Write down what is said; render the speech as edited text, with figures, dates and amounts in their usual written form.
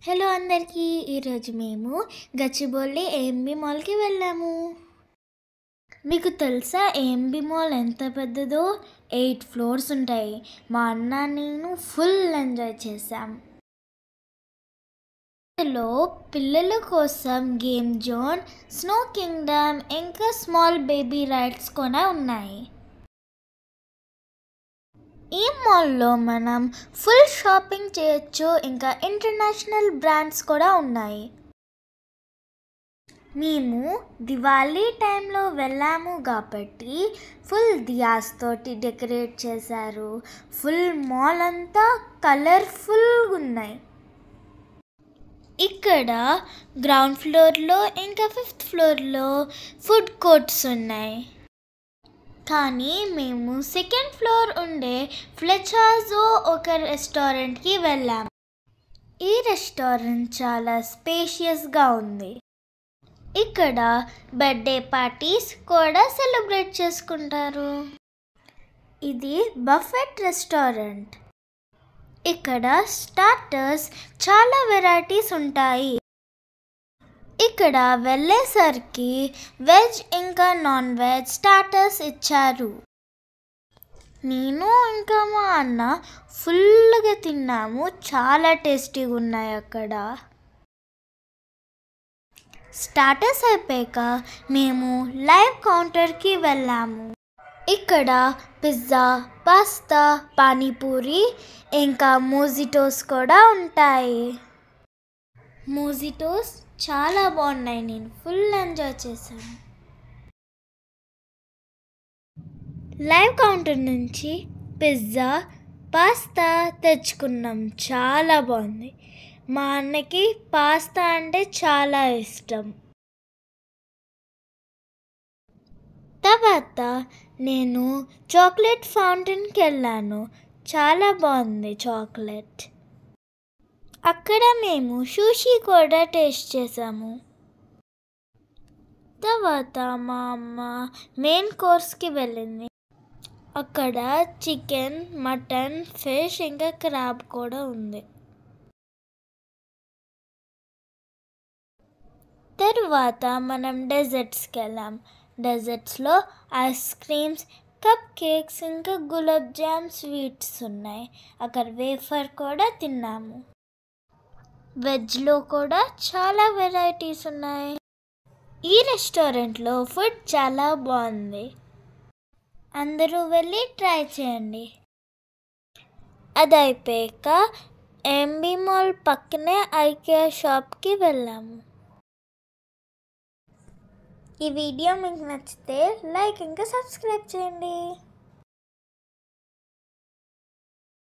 Hello అందరికీ. ఈరోజు మేము గచ్చిబౌలి ఏఎంబి మాల్కి వెళ్ళాము. మీకు తెలుసా ఏఎంబి మాల్ ఎంత పెద్దదో? 8 ఫ్లోర్స్ ఉంటాయి. మా అన్న నేను ఫుల్ ఎంజాయ్ చేశాం. ఇందులో పిల్లల కోసం గేమ్ జోన్, స్నో కింగ్డమ్ ఇంకా స్మాల్ బేబీ రైడ్స్ కూడా ఉన్నాయి. ఈ మాల్లో మనం ఫుల్ షాపింగ్ చేయొచ్చు. ఇంకా ఇంటర్నేషనల్ బ్రాండ్స్ కూడా ఉన్నాయి. మేము దివాళీ టైంలో వెళ్ళాము కాబట్టి ఫుల్ దియాస్ తోటి డెకరేట్ చేశారు. ఫుల్ మాల్ అంతా కలర్ఫుల్గా ఉన్నాయి. ఇక్కడ గ్రౌండ్ ఫ్లోర్లో ఇంకా 5th ఫ్లోర్లో ఫుడ్ కోర్ట్స్ ఉన్నాయి. కానీ మేము 2nd ఫ్లోర్ ఉండే ఫ్లెచాజో ఒక రెస్టారెంట్కి వెళ్ళాము. ఈ రెస్టారెంట్ చాలా స్పేషియస్గా ఉంది. ఇక్కడ బర్త్డే పార్టీస్ కూడా సెలబ్రేట్ చేసుకుంటారు. ఇది బఫెట్ రెస్టారెంట్. ఇక్కడ స్టార్టర్స్ చాలా వెరైటీస్ ఉంటాయి. ఇక్కడ వెళ్ళేసరికి వెజ్ ఇంకా నాన్ వెజ్ స్టార్టర్స్ ఇచ్చారు. నేను ఇంకా మా అన్న ఫుల్గా తిన్నాము. చాలా టేస్టీగా ఉన్నాయి. అక్కడ స్టార్టర్స్ అయిపోయాక మేము లైవ్ కౌంటర్కి వెళ్ళాము. ఇక్కడ పిజ్జా, పాస్తా, పానీపూరి ఇంకా మోజిటోస్ కూడా ఉంటాయి. మోజిటోస్ చాలా బాగున్నాయి. నేను ఫుల్ ఎంజాయ్ చేశాను. లైవ్ కౌంటర్ నుంచి పిజ్జా, పాస్తా తెచ్చుకున్నాం. చాలా బాగుంది. మా అన్నకి పాస్తా అంటే చాలా ఇష్టం. తర్వాత నేను చాక్లెట్ ఫౌంటైన్కి వెళ్ళాను. చాలా బాగుంది చాక్లెట్. అక్కడ మేము సుషి కూడా టేస్ట్ చేసాము. తర్వాత మా అమ్మ మెయిన్ కోర్స్కి వెళ్ళింది. అక్కడ చికెన్, మటన్, ఫిష్ ఇంకా క్రాబ్ కూడా ఉంది. తర్వాత మనం డెజర్ట్స్కి వెళ్ళాం. డెజర్ట్స్లో ఐస్ క్రీమ్స్, కప్ కేక్స్ ఇంకా గులాబ్ జామ్ స్వీట్స్ ఉన్నాయి. అక్కడ వేఫర్ కూడా తిన్నాము. వెజ్లో కూడా చాలా వెరైటీస్ ఉన్నాయి. ఈ రెస్టారెంట్లో ఫుడ్ చాలా బాగుంది. అందరూ వెళ్ళి ట్రై చేయండి. అది అయిపోయాక ఏఎంబి మాల్ పక్కనే ఐకియా షాప్కి వెళ్ళాము. ఈ వీడియో మీకు నచ్చితే లైక్ ఇంకా సబ్స్క్రైబ్ చేయండి.